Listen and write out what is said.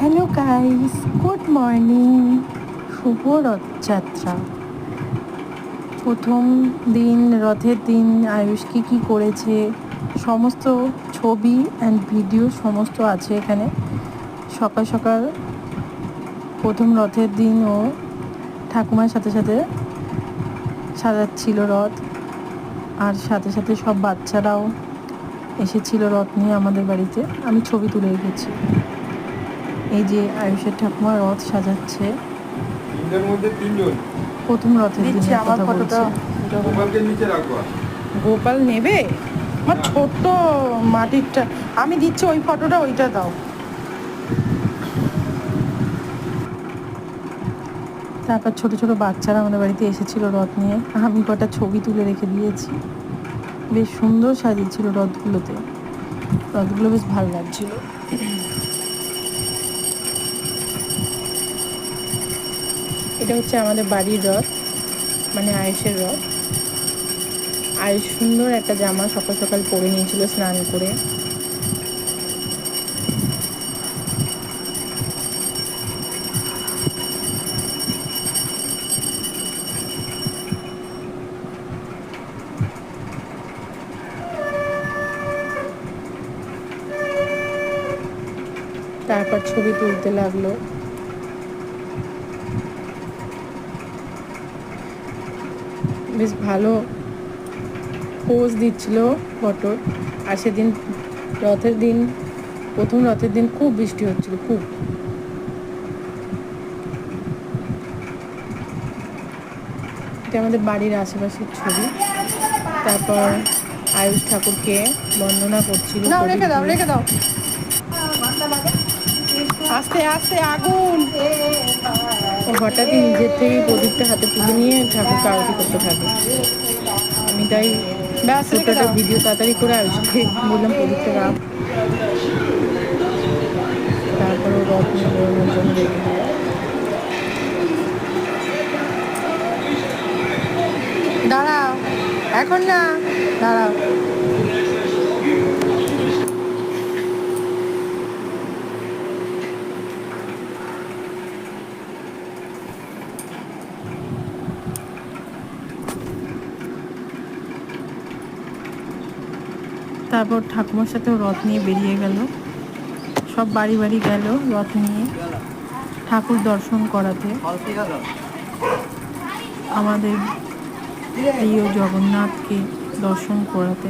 Hello guys, good morning. শুভ রথযাত্রা। প্রথম দিন, রথের দিন আয়ুষ কী করেছে সমস্ত ছবি অ্যান্ড ভিডিও সমস্ত আছে এখানে। সকাল সকাল প্রথম রথের দিন ও ঠাকুমার সাথে সাথে সাজাচ্ছিল রথ, আর সাথে সাথে সব বাচ্চারাও এসেছিল রথ নিয়ে আমাদের বাড়িতে। আমি ছবি তুলে রেখেছি। এই যে আয়ুষের ঠাকুমা রথ সাজাচ্ছে। প্রথম রথের দিনে আমার কথা ফটোটা বলছে। গোপাল নেবে আমার ছোট্ট মাটিরটা আমি দিচ্ছি, ওই ফটোটা ওইটা দাও। তারপর ছোট ছোট বাচ্চারা আমাদের বাড়িতে এসেছিল রথ নিয়ে। আমি কটা ছবি তুলে রেখে দিয়েছি। বেশ সুন্দর সাজিয়েছিল রথগুলোতে। রথগুলো বেশ ভালো লাগছিল। এটা হচ্ছে আমাদের বাড়ির রথ, মানে আয়ুষের রথ। আয়ুষ সুন্দর একটা জামা সকাল সকাল পরে নিয়েছিল স্নান করে। তারপর ছবি তুলতে লাগলো। বেশ ভালো পোজ দিচ্ছিল ফটোর। আর সেদিন রথের দিন, প্রথম রথের দিন খুব বৃষ্টি হচ্ছিল, খুব। এটা আমাদের বাড়ির আশেপাশের ছবি। তারপর আয়ুষ ঠাকুরকে বন্দনা করছিল। রেখে দাও রেখে দাও, আস্তে আস্তে আগুন। ও হঠাৎই নিজের থেকেই প্রদীপটা হাতে তুলে নিয়ে ঠাকুরকে আরতি করতে থাকে। আমি তাই ব্যাস ছোট্ট রেখে একটা দাও। ভিডিও তাড়াতাড়ি করে আয়ুষকে বললাম প্রদীপটা রাখ। তারপর ও রথ নিয়ে বেরোনোর জন্য রেডি হলো। দাঁড়াও, এখন না, দাঁড়াও। তারপর ঠাকুমার সাথেও রথ নিয়ে বেরিয়ে গেল। সব বাড়ি বাড়ি গেল রথ নিয়ে ঠাকুর দর্শন করাতে। আমাদের প্রিয় জগন্নাথকে দর্শন করাতে।